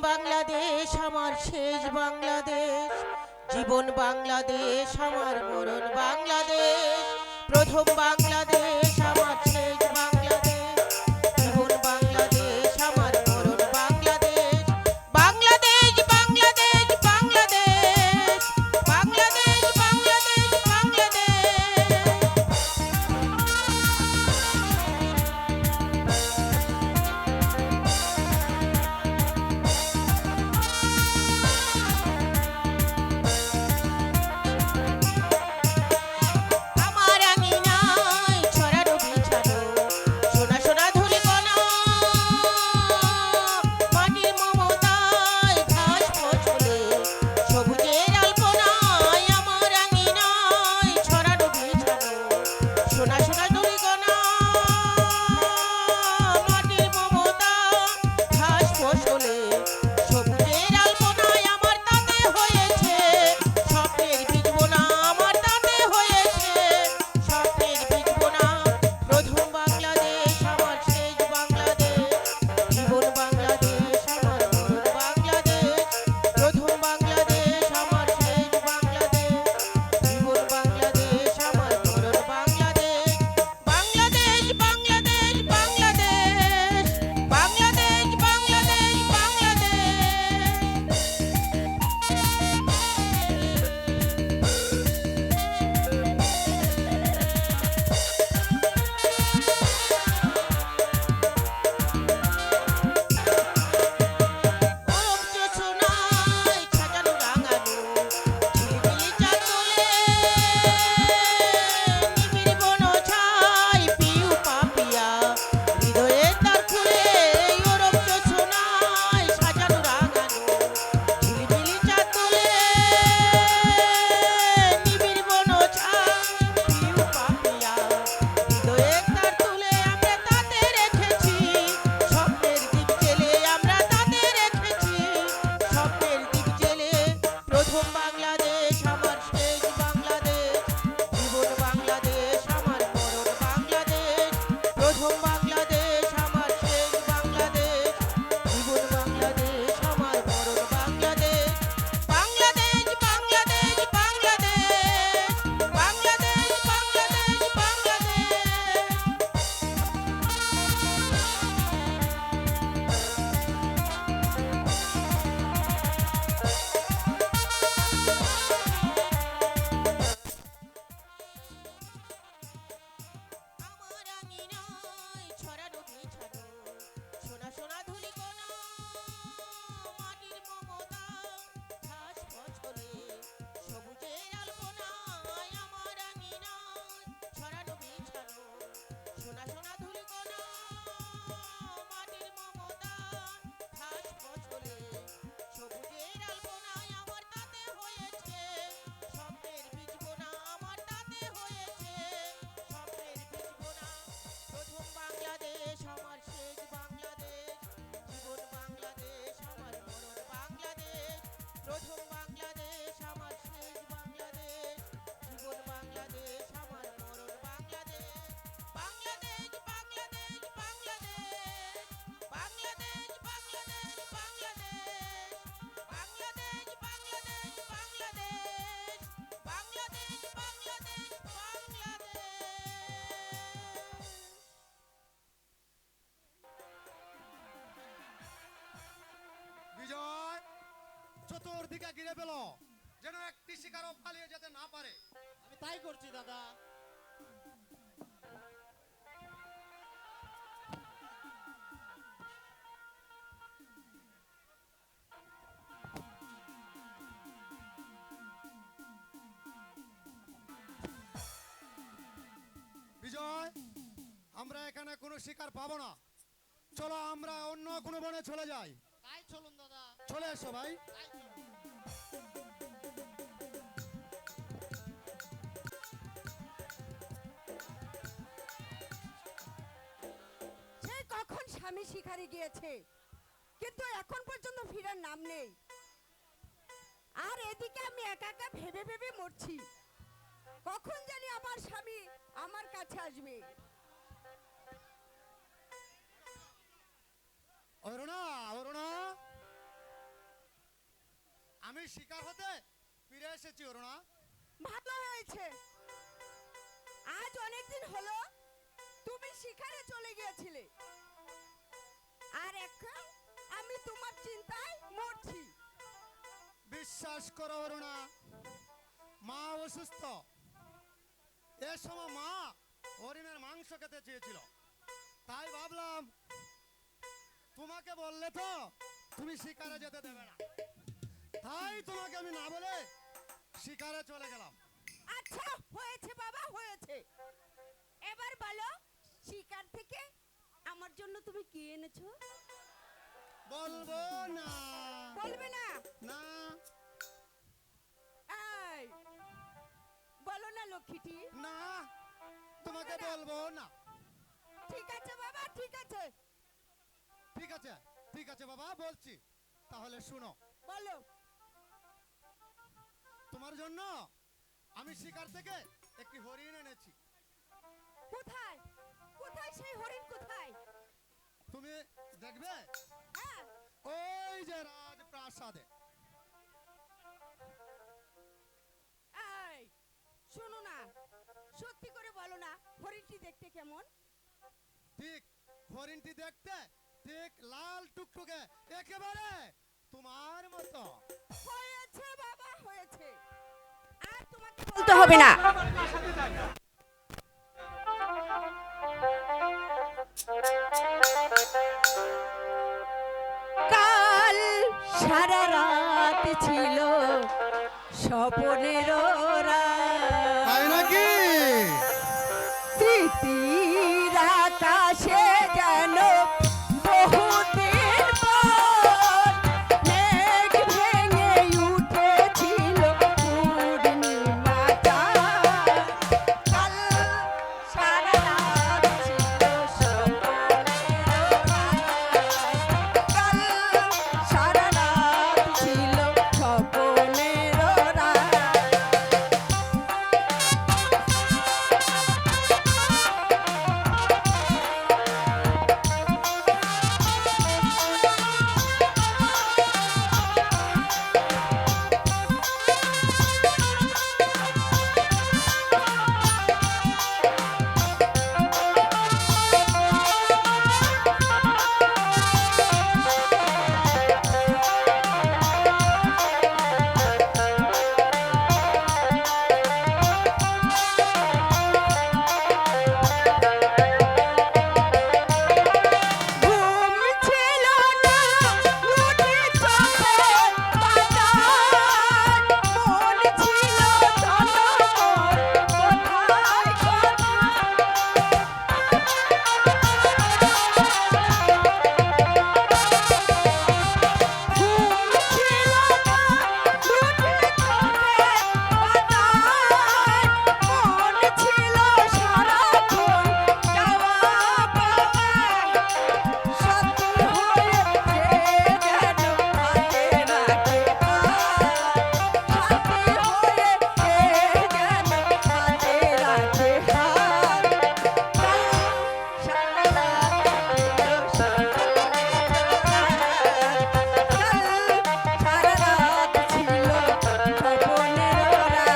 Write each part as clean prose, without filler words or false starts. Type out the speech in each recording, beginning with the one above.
বাংলাদেশ আমার শেষ বাংলাদেশ, জীবন বাংলাদেশ আমার মরণ বাংলাদেশ। প্রথম বাংলাদেশ আমার শেষ বাংলাদেশ, জীবন বাংলাদেশ আমার মরণ বাংলাদেশ। বাংলাদেশ বাংলাদেশ বাংলাদেশ, বাংলাদেশ বাংলাদেশ বাংলাদেশ। আমার আঙিনায় ছড়ানো বিছানো সোনা সোনা ধূলিকণা, মাটির মমতায় ঘাস ফসলে সবুজের আলপনায়। আমার আঙিনায় ছড়ানো বিছানো সোনা সোনা ধূলিকণা, মাটির মমতা ঘাস ফসলে সবুজের আলপনায়। আমার তাতে হয়েছে স্বপ্নের বীজ বোনা, আমার তাতে হয়েছে স্বপ্নের বীজ বোনা। প্রথম বাংলাদেশ আমার শেষ বাংলাদেশ, জীবন বাংলাদেশ আমার মরণ বাংলাদেশ। প্রথম বাংলাদেশ আমার শেষ বাংলাদেশ, জীবন বাংলাদেশ আমার মরণ বাংলাদেশ। বাংলাদেশ বাংলাদেশ বাংলাদেশ, বাংলাদেশ বাংলাদেশ বাংলাদেশ। ওরম জোছনায় সাজানো রাঙানো ঝিলিমিলি চাঁদ দোলে, নিবিড় বনঝাই পিউ পাপিয়া হৃদয়ের দ্বার খুলে। ওরম জোছনায় সাজানো রাঙানো ঝিলিমিলি চাঁদ দোলে, নিবিড় বনঝাই পিউ পাপিয়া হৃদয়ের দ্বার তুলে। আমরা তাতে রেখেছি স্বপ্নের দ্বীপ জেলে, আমরা তাতে রেখেছি স্বপ্নের দ্বীপ জেলে। প্রথম বাংলাদেশ আমার শেষ বাংলাদেশ, জীবন বাংলাদেশ আমার মরণ বাংলাদেশ। প্রথম বাংলাদেশ আমার শেষ বাংলাদেশ, জীবন বাংলাদেশ আমার মরণ বাংলাদেশ। বাংলাদেশ বাংলাদেশ বাংলাদেশ, বাংলাদেশ বাংলাদেশ বাংলাদেশ। আমার আঙিনায় ছড়ানো বিছানো সোনা সোনা ধূলিকণা, মাটির মমতা ঘাস ফসলে সবুজের আলপনায়। আমার আঙিনায় ছড়ানো বিছানো সোনা সোনা ধূলিকণা, মাটির মমতা ঘাস ফসলে সবুজের আলপনায়। আমার তাতে হয়েছে স্বপ্নের বীজ বোনা, আমার তাতে হয়েছে স্বপ্নের বীজ বোনা। প্রথম বাংলাদেশ আমার শেষ বাংলাদেশ, জীবন বাংলাদেশ আমার মরণ বাংলাদেশ। প্রথম বাংলাদেশ আমার শেষ বাংলাদেশ, জীবন বাংলাদেশ আমার মরণ বাংলাদেশ। বাংলাদেশ বাংলাদেশ বাংলাদেশ, বাংলাদেশ বাংলাদেশ বাংলাদেশ। বাংলাদেশ বাংলাদেশ বাংলাদেশ, বাংলাদেশ বাংলাদেশ বাংলাদেশ। বিজয় চতুর্দিকে ঘিরে পেল, যেন একটি শিকারও পালিয়ে যেতে না পারে। আমি তাই করছি দাদা। বিজয়, আমরা এখানে কোনো শিকার পাবো না। চলো আমরা অন্য কোনো বনে চলে যাই। তাই চলুন দাদা, চলে এসো ভাই। তাই চলুন। সেই কখন স্বামী শিকারে গিয়েছে, কিন্তু এখন পর্যন্ত ফেরার নাম নেই। আর এদিকে আমি একা একা ভেবে ভেবে মরছি, কখন জানি আমার স্বামী আমার কাছে আসবে। অরুণা, অরুণা, শিকার হতে ফিরে এসেছি অরুণা। ভালো হয়েছে। আজ অনেকদিন হলো তুমি শিকারে চলে গিয়েছিলে, আর এখন আমি তোমার চিন্তায় মরছি। বিশ্বাস করো অরুণা, মা অসুস্থ। এ সময় মা হরিণের মাংস খেতে চেয়েছিল, তাই ভাবলাম তোমাকে বললে তো তুমি শিকারে যেতে দেবে না, তাই তোমাকে আমি না বলে শিকারে চলে গেলাম। আচ্ছা হয়েছে বাবা, হয়েছে। এবার বলো, শিকার থেকে আমার জন্য তুমি কি এনেছো? বলবো না। বলবে না? না। এই বলো না লক্ষ্মীটি। না, তোমাকে বলবো না। ঠিক আছে বাবা, ঠিক আছে। ঠিক আছে, ঠিক আছে বাবা, বলছি। তাহলে শুনো, বলো। তোমার জন্য আমি শিকার থেকে একটি হরিণ এনেছি। কোথায়? কোথায় সেই হরিণ, কোথায়? তুমি দেখবে হ্যাঁ। ওই যে রাজপ্রাসাদে। এই শোনো না, সত্যি করে বলো না, হরিণটি দেখতে কেমন? ঠিক হরিণটি দেখতে ঠিক লাল টুকটুকে, একেবারে তোমার মতো। হয়েছে বাবা, হয়েছে। আর তোমাকে বলতে হবে না। কাল সারা রাত ছিল স্বপ্নের রাত, তাই নাকি? স্মৃতির আকাশে যেন বহুদিন পর মেঘ ভেঙে উঠেছিল পূর্ণিমাটা। কাল সারা রাত ছিল স্বপ্নের রাত, কাল সারা রাত ছিল স্বপ্নের রাত। ঘুম ছিল না, উঠে চোখে বাতাস, মন ছিল চলমন কোথায় কোথায়। ঘুম ছিল না, উঠে চোখে বাতাস, মন ছিল সারাক্ষণ চাওয়া পাওয়া। সত্যি হয়ে যেন হাতে রাখে হাত, সত্যি হয়ে যেন হাতে রাখে হাত। কাল সারা রাত ছিল স্বপ্নের রাত, কাল সারা রাত ছিল স্বপ্নের রাত।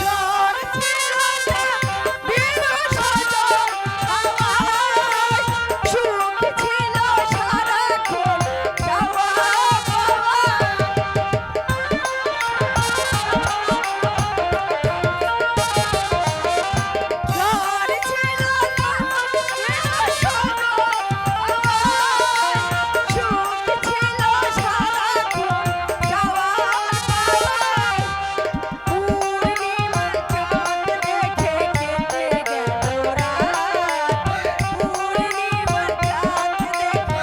ঝড় ছিল না, বিরু সজল আওয়াজ, সুখ ছিল সারাক্ষণ চাওয়া পাওয়া। ঝড় ছিল না, বিরু সজল আওয়াজ, সুখ ছিল সারাক্ষণ চাওয়া পাওয়া। পূর্ণিমার চাঁদ দেখে কেটে গেল রাত, পূর্ণিমার চাঁদ দেখে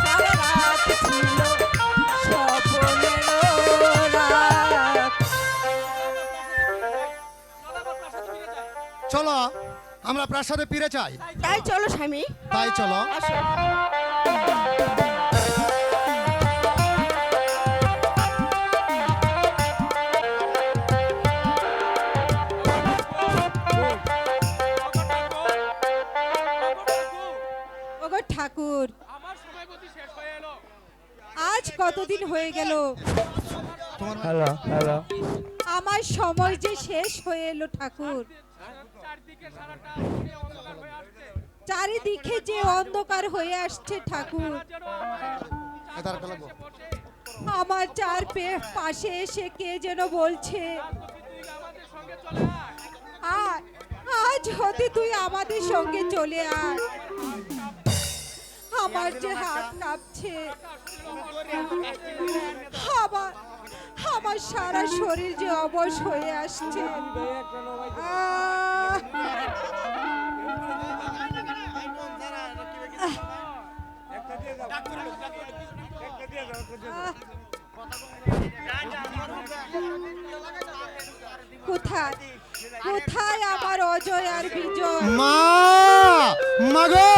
সারা রাত ছিল স্বপ্নের রাত। চলো আমরা প্রাসাদে ফিরে চাই। তাই চলো স্বামী। তাই চলো। আসো। ওগো ঠাকুর, আজ কতদিন হয়ে গেল, আমার সময় যে শেষ হয়ে এলো ঠাকুর। চারিদিকে যে অন্ধকার হয়ে আসছে ঠাকুর, আমার পাশে এসে কে যেন বলছে, আজ হতে তুই আমাদের সঙ্গে চলে আয়। আমার যে হাত কাঁপছে, আমার আমার সারা শরীর যে অবশ হয়ে আসছে। কোথায় কোথায় আমার অজয় আর বিজয়? মা, মাগো,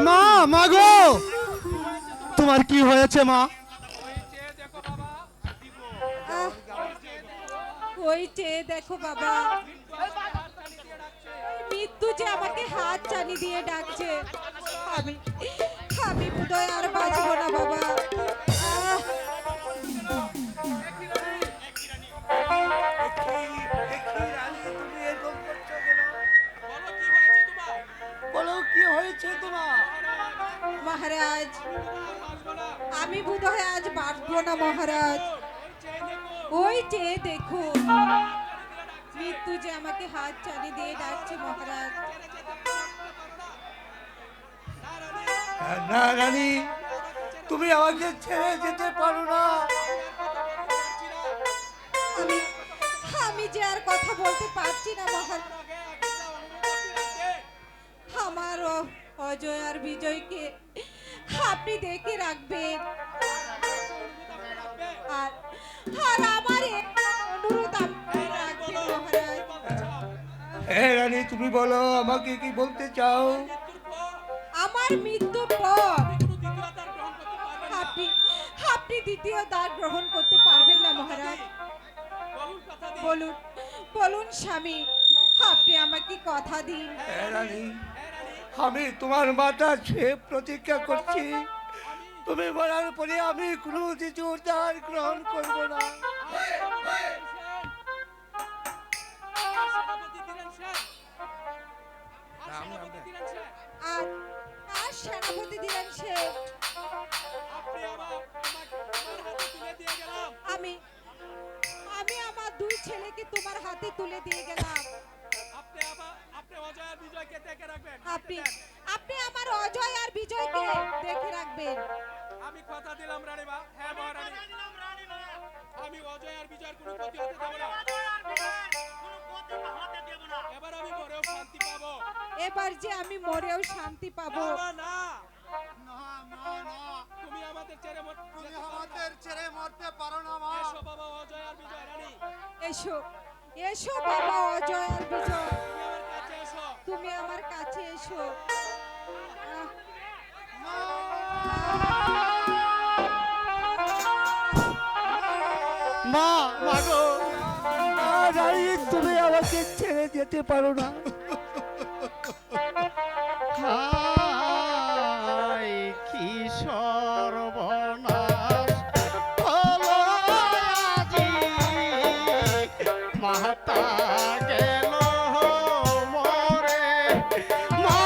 মা, মাগো, তোমার কি হয়েছে মা? ওই চেয়ে দেখো বাবা, মৃত্যু যে আমাকে হাত চানি দিয়ে ডাকছে। আমি আমি বোধহয় আর বাঁচবো না বাবা। বলো কি হয়েছে তোমার? মহারাজ, আমি বোধহয় আজ বাঁচবো না মহারাজ। ওই চেয়ে দেখো, মৃত্যু যে আমাকে হাত চানি দিয়ে ডাকছে মহারাজ। না রানী, তুমি আমাকে ছেড়ে যেতে পারো না। আমি আমি যে আর কথা বলতে পারছি না মহারাজ। আমার অজয় আর বিজয়কে আপনি দেখে রাখবেন, আর আর আমার এই অনুরোধ আপনি রাখবেন মহারাজ। হ্যাঁ রানী, তুমি বলো আমাকে কি বলতে চাও? আমার মৃত্যুর পর আপনি আপনি দ্বিতীয় দান গ্রহণ করতে পারবেন না মহারাজ। বলুন বলুন স্বামী, আপনি আমাকে কথা দিন। হ্যাঁ রানী, আমি তোমার মাথা ছুঁয়ে প্রতিজ্ঞা করছি, তুমি বলার পরে আমি কোনো দ্বিতীয় দান গ্রহণ করবো না। আর আর সেনাপতি দিলেন শেখ, আমি আমি আমার দুই ছেলেকে তোমার হাতে তুলে দিয়ে গেলাম। আপনি আপনি আমার অজয় আর বিজয়কে দেখে রাখবেন। আমি কথা দিলাম রানীমা। হ্যাঁ মহারানী, আমি অজয় আর বিজয়ের কোনো ক্ষতি হতে দেব না। এবার আমি মরেও শান্তি পাবো। এবার যে আমি মরেও শান্তি পাবো। না না, না, না, না, তুমি আমাদের ছেড়ে তুমি আমাদের ছেড়ে মরতে পারো না মা। এসো বাবা অজয় আর বিজয়। রানী, এসো এসো বাবা অজয় আর বিজয়, তুমি আমার কাছে এসো। তুমি আমার কাছে এসো। মা, মাগো, রানী তুমি আমাকে ছেড়ে যেতে পারো না। হায় কি সর্বনাশ হলো আজি, মাতা গেল মরে মা।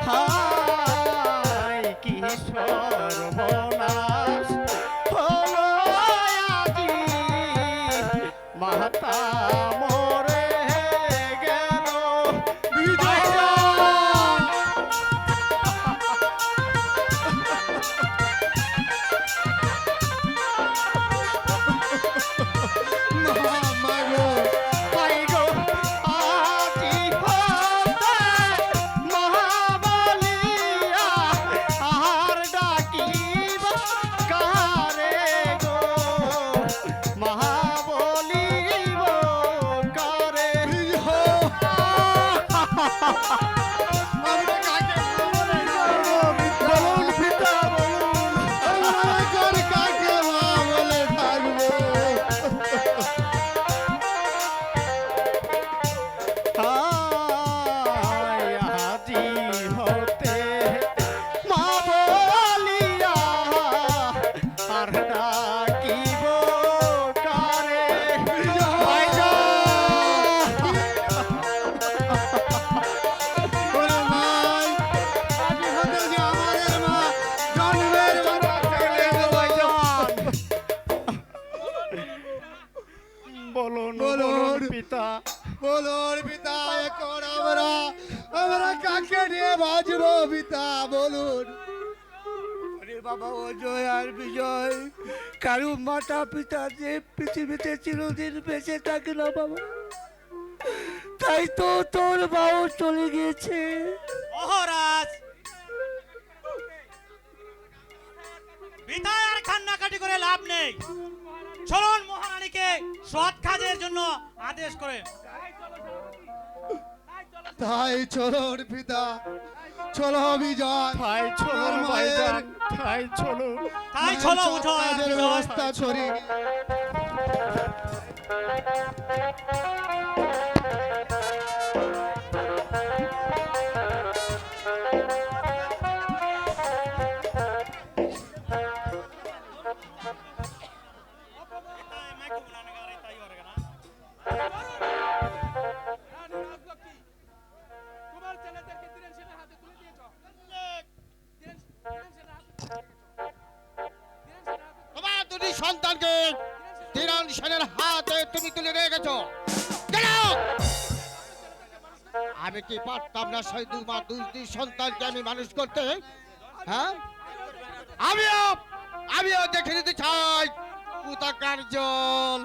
হায় কি সর্বনাশ হলো আজি, মাতা মরে গেল। বিজয় আমরা কাকে মা বলে ডাকবো বলুন পিতা বলুন। আমরা এখন কাকে মা বলে ডাকবো? হায় আজি হতে মা বলিয়া আর ডাকিব কারে। ওরে ভাই, আজি হতে যে আমাদের মা জন্মের মাথা চলে গেল। বলুন বলুন। বলুন পিতা। বলুন পিতা, এখন আমরা কাকে নিয়ে বাঁচবো পিতা বলুন। আরে বাবা অজয় আর বিজয় কারু মাতা পিতা যে পৃথিবীতে চিরদিন বেঁচে থাকে না বাবা, তাই তো তোর বাবা চলে গিয়েছে। মহারাজ, বিদায় আর কান্নাকাটি করে লাভ নেই। চলুন মহারানীকে সৎ কাজের জন্য আদেশ করে। তাই চলুন পিতা, চলো বিজয়। তাই চলো তোর ভাইজান, মায়ের তাই চলো। তাই চলো সৎ উঠো কাজের বিজয়। ব্যবস্থা করি। রানী রাজলক্ষ্মী, তোমার ছেলেদেরকে ধীরেন সেনের হাতে তুলে দিয়েছ। ধীরেন সেনের হাতে তুলে দিয়েছ। ধীরেন সেনের হাতে তুলে- তোমার দুটি সন্তানকে ধীরান সেনের হাতে তুমি তুলে রেখেছ কেন? আমি কি পারতাম না সেই দুটি সন্তানকে আমি মানুষ করতে? হ্যাঁ, আমিও দেখে নিতে চাই কোথাকার জল।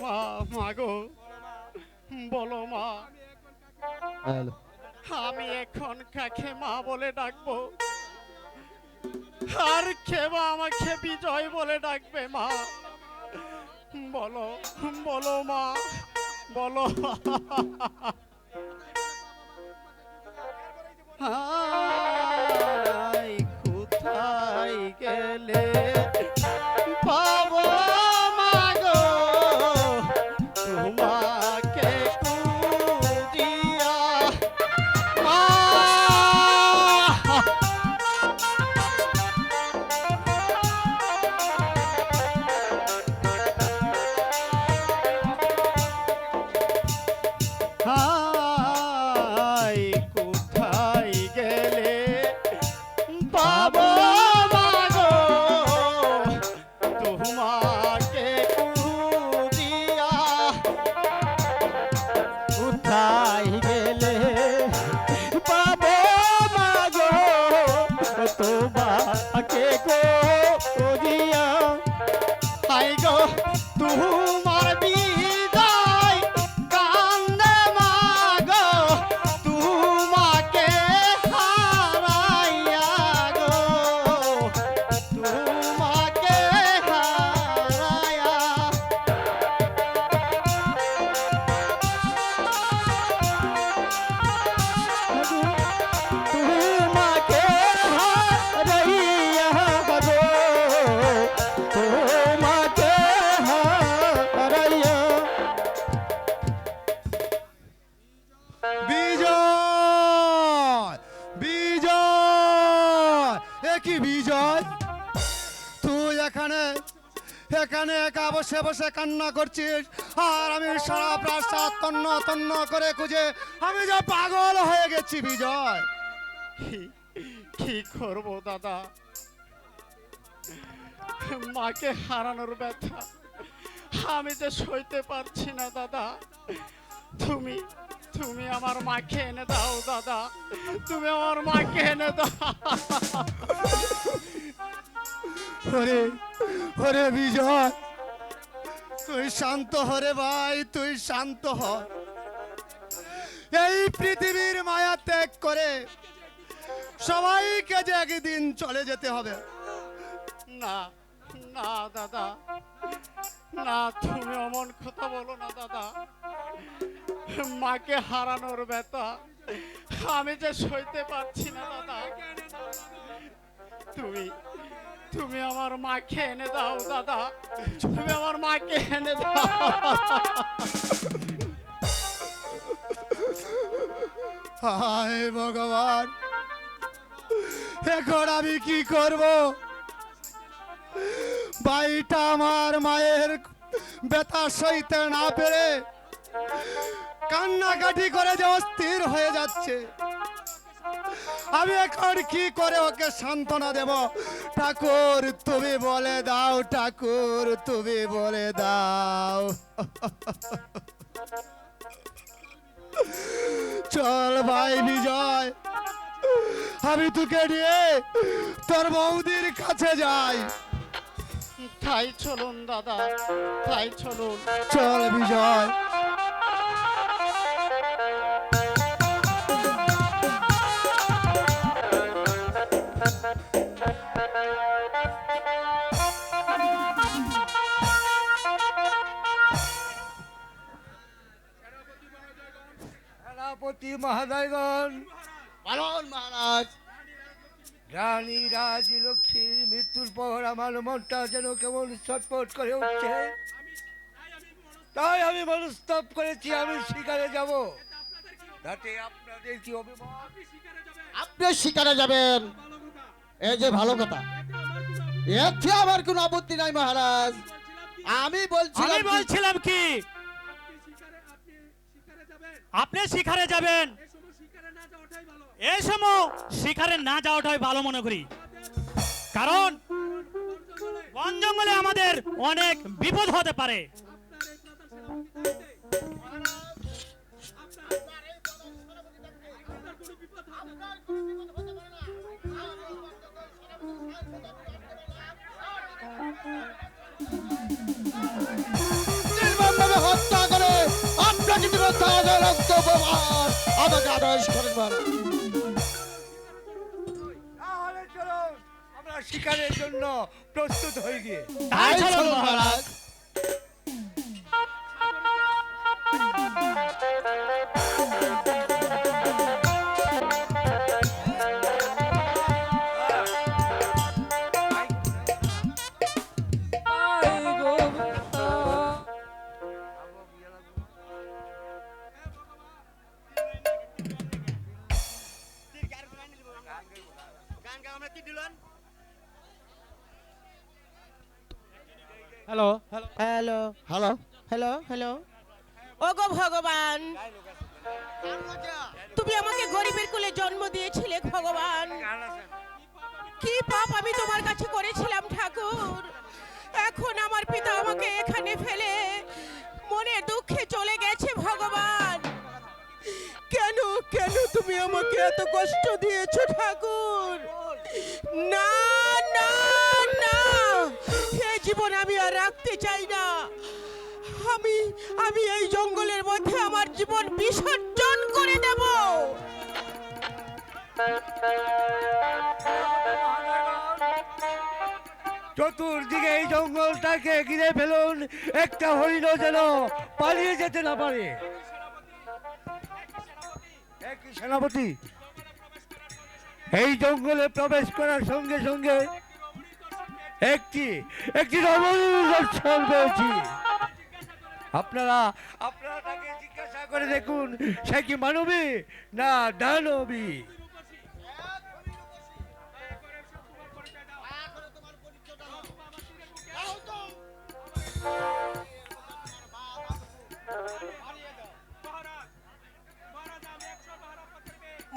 মা মা গো, বলো মা, আমি এখন কাকে মা বলে ডাকবো? আর কে বা আমাকে বিজয় বলে ডাকবে? মা বলো, বলো মা, বলো। হায় কোথায় গেলে পাবো মা গো তোমাকে খুঁজিয়া? মা হায় কোথায় গেলে পাবো মা গো তোমাকে খুঁজিয়া? কোথায় গেলে পাবো মা গো তোমাকে খুঁজিয়া? হাই গো তোমার বিদায় কান্দে মা গো তোমাকে হারাইয়া গো, তোমাকে হারাইয়া। তোমাকে হারাইয়া গো, তোমাকে হারাইয়া। বিজয়, বিজয়, এ কি বিজয়? তুই এখানে এখানে একা বসে বসে কান্না করছিস, আর আমি সারা প্রাসাদ তন্ন তন্ন করে খুঁজে আমি যে পাগল হয়ে গেছি বিজয়। কি করব দাদা, মাকে হারানোর ব্যথা আমি যে সইতে পারছি না দাদা। তুমি তুমি আমার মাকে এনে দাও দাদা, তুমি আমার মাকে এনে দাও। ওরে ওরে বিজয়, তুই শান্ত হ রে ভাই, তুই শান্ত হ। এই পৃথিবীর মায়া ত্যাগ করে সবাইকে যে একদিন চলে যেতে হবে, না না দাদা, না তুমি অমন কথা বলো না দাদা। মাকে হারানোর ব্যথা আমি যে সইতে পারছি না দাদা। তুমি তুমি আমার মাকে এনে দাও দাদা, তুমি আমার মাকে এনে দাও। হায় ভগবান, এখন আমি কি করব? ভাইটা আমার মায়ের ব্যথা সইতে না পেরে কান্নাকাটি করে যে অস্থির হয়ে যাচ্ছে। আমি এখন কি করে ওকে সান্ত্বনা দেব? ঠাকুর তুমি বলে দাও, ঠাকুর তুমি বলে দাও। চল ভাই বিজয়, আমি তোকে নিয়ে তোর বৌদির কাছে যাই। তাই চলুন দাদা, তাই চলুন। চল বিজয়। সেনাপতি মহাদয়গণ, পালন মহারাজ। রানী রাজলক্ষ্মীর মৃত্যুর পর আমার মনটা যেন কেমন ছটফট করে উঠছে। তাই আমি মনস্তব করেছি আমি শিকারে যাব। তাতে আপনাদের কি অভিমত? আপনি শিকারে যাবেন, এই যে ভালো কথা, এতে আমার কোনো আপত্তি নাই মহারাজ। আমি বলছিলাম কি আপনি শিকারে যাবেন, এই সময় শিকারে না যাওয়াটাই ভালো মনে করি। কারণ বন জঙ্গলে আমাদের অনেক বিপদ হতে পারে। নির্মমভাবে হত্যা করে আপনাকে রক্ত প্রবাহ আমাকে আদেশ করেন মহারাজ। তাহলে চলুন আমরা শিকারের জন্য প্রস্তুত হয়ে গিয়ে। তাই চলুন চলুন মহারাজ। মহারাজ। Hello hello hello hello, hello hello. ওগো ভগবান, তুমি আমাকে গরিবের কোলে জন্ম দিয়েছিলে ভগবান। কি পাপ আমি তোমার কাছে করেছিলাম ঠাকুর? এখন আমার পিতা আমাকে এখানে ফেলে মনে দুঃখে চলে গেছে ভগবান। কেন কেন তুমি আমাকে এত কষ্ট দিয়েছো ঠাকুর? না না না, এই জীবন আমি আর রাখতে চাই না। আমি আমি এই জঙ্গলের মধ্যে আমার জীবন বিসর্জন করে দেব। চতুর্দিকে এই জঙ্গলটাকে ঘিরে ফেলুন, একটা হরিণও যেন পালিয়ে যেতে না পারে। একই সেনাপতি, এই জঙ্গলে প্রবেশ করার সঙ্গে সঙ্গে একটি একটি রমণীর দর্শন পেয়েছি। আপনারা আপনারা তাকে জিজ্ঞাসা করে দেখুন সে কি মানবী না দানবী।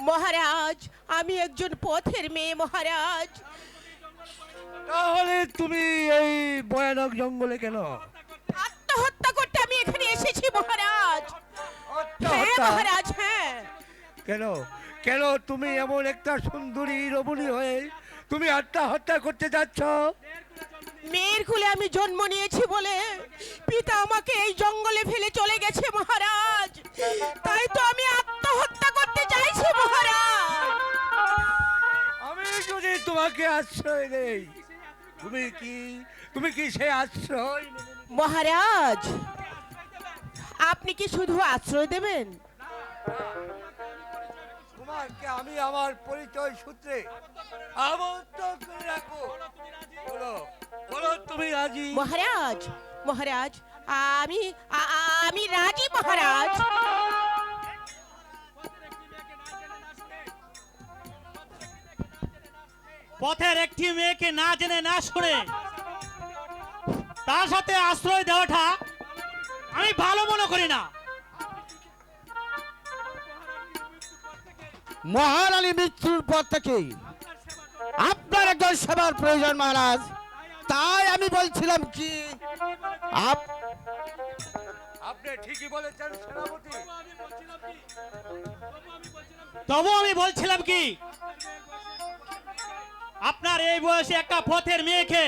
মহারাজ, আমি একজন পথের মেয়ে মহারাজ। তাহলে তুমি এই ভয়ানক জঙ্গলে কেন? আত্মহত্যা করতে আমি এখানে এসেছি মহারাজ। হ্যাঁ আত্মহত্যা? মহারাজ, হ্যাঁ। কেন কেন তুমি এমন একটা সুন্দরী রমণী হয়ে তুমি আত্মহত্যা করতে যাচ্ছ? মেয়ের কুলে আমি জন্ম নিয়েছি বলে পিতা আমাকে এই জঙ্গলে ফেলে চলে গেছে মহারাজ। তাই তো আমি আত্মহত্যা করতে চাইছি মহারাজ। আমি যদি তোমাকে আশ্রয় দেই তুমি কি সে আশ্রয় মেনে নিতে- মহারাজ, আপনি কি শুধু আশ্রয় দেবেন? তোমাকে আমি আমার পরিচয় সূত্রে আমন্ত্রণ করে রাখো। বলো বলো তুমি রাজি? মহারাজ, মহারাজ, আমি আমি রাজি মহারাজ। পথের একটি মেয়েকে না জেনে না শুনে তার সাথে আশ্রয় দেওয়াটা আমি ভালো মনে করি না। মহারানী মৃত্যুর পর থেকে আপনার একজন সেবার প্রয়োজন মহারাজ। তাই আমি বলছিলাম কি আপনি ঠিকই বলেছেন সেনাপতি। তবু আমি বলছিলাম কি, আপনার এই বয়সে একটা পথের মেয়েকে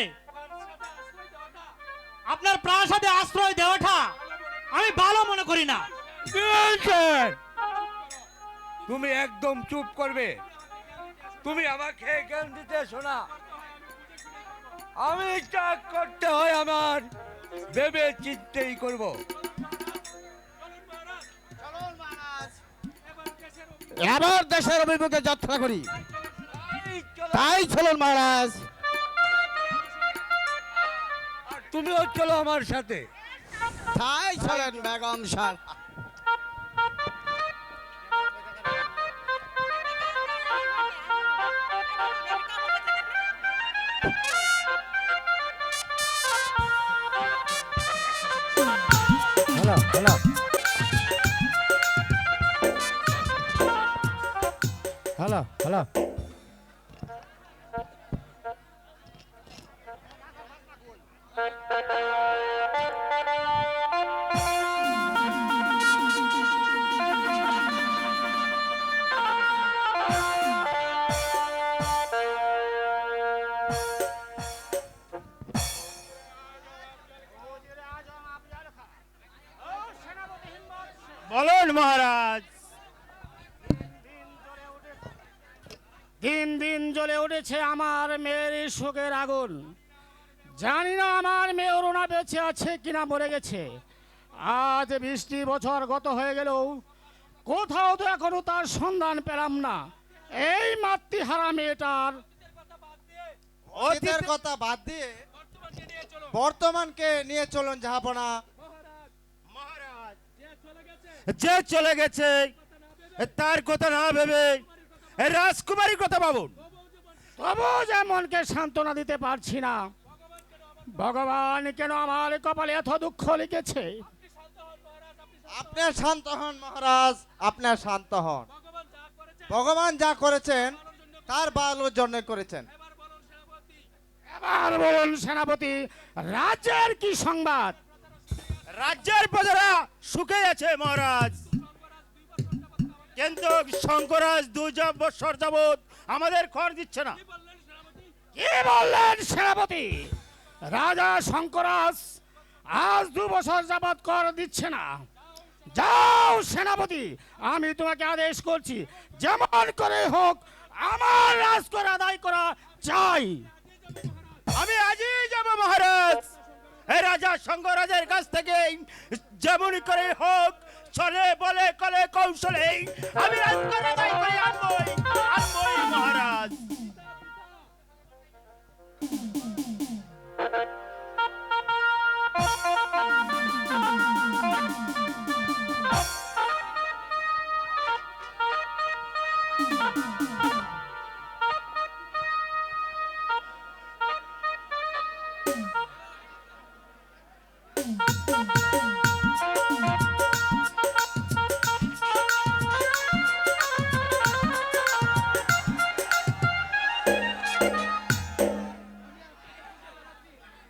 আপনার প্রাসাদে আশ্রয় দেওয়াটা আমি ভালো মনে করি না। তুমি একদম চুপ করবে। তুমি আমাকে জ্ঞান দিতে শোনা। আমি যা করতে হয় আমার ভেবে চিন্তেই করব। এবার দেশের অভিমুখে যাত্রা করি। তাই চলুন মহারাজ। আর তুমিও চলো আমার সাথে। তাই চলেন বেগম সাহেব। হ্যালো হ্যালো হ্যালো হ্যালো বলুন মহারাজ। দিন দিন জ্বলে উঠেছে আমার মেয়ের শোকের আগুন। জানি না আমার মেয়ে অরুণা বেঁচে আছে কিনা মরে গেছে। আজ 20টি বছর গত হয়ে গেলেও কোথাও তো এখনো তার সন্ধান পেলাম না। এই মাতৃহারা মেয়েটার অতীতের কথা বাদ দিয়ে বর্তমানকে নিয়ে চলুন জাহাপনা। যে চলে গেছে তার কথা না ভেবে রাজকুমারীর কথা ভাবুন। তবু যে মনকে সান্ত্বনা দিতে পারছি না। ভগবান কেন আমার কপালে এত দুঃখ লিখেছে? আপনার শান্ত হন মহারাজ, আপনার শান্ত হন। ভগবান যা করেছেন তার ভালোর জন্য করেছেন। এবার বলুন সেনাপতি, রাজ্যের কি সংবাদ? রাজ্যের প্রজারা সুখে আছে মহারাজ, কিন্তু শঙ্করাজ 2 বছর যাবৎ আমাদের খড় দিচ্ছে না। কি বললেন সেনাপতি? রাজা শঙ্করাজ আজ 2 বছর যাবৎ কর দিচ্ছে না? যাও সেনাপতি, আমি তোমাকে আদেশ করছি, যেমন করে হোক আমার রাজকর আদায় করা চাই। আমি আজই যাব মহারাজ। এই রাজা শঙ্করাজের কাছ থেকে যেমন করে হোক চলে বলে কলে কৌশলে আমি রাজকর আদায় করে আনবই মহারাজ।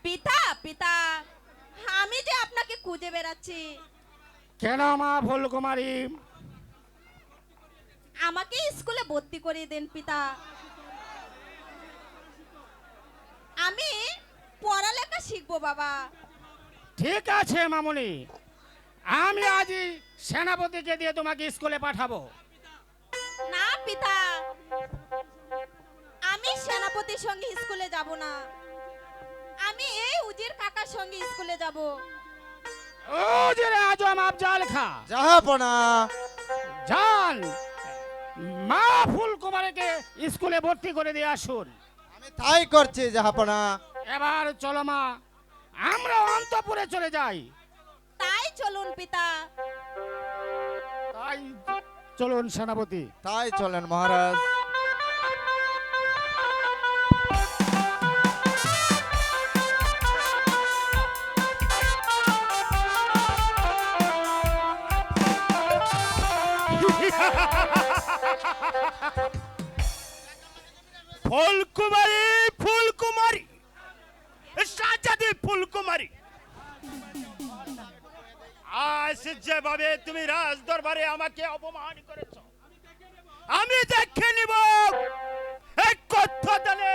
পিতা পিতা, আমি যে আপনাকে খুঁজে বেড়াচ্ছি। কেন মা ফুলকুমারী? আমাকে স্কুলে ভর্তি করিয়ে দেন পিতা। আমি পড়ালেখা শিখবো বাবা। ঠিক আছে মামুনি, আমি আজই সেনাপতিকে দিয়ে তোমাকে স্কুলে পাঠাবো। না পিতা, আমি সেনাপতির সঙ্গে স্কুলে যাব না। তোমার সঙ্গে স্কুলে যাব। ও যে আজম আফজাল খা জাহাপনা যান মা ফুলকুমারীকে স্কুলে ভর্তি করে দিয়ে আসুন। আমি তাই করছি জাহাপনা। এবার চলো মা, আমরা অন্তপুরে চলে যাই। তাই চলুন পিতা। তাই চলুন সেনাপতি। তাই চলেন মহারাজ। ফুলকুমারী, ফুলকুমারী, শাহজাদি ফুলকুমারী, আজ যেভাবে তুমি রাজ দরবারে আমাকে অপমান করেছ, আমি দেখে নিব এই কথ্য দলে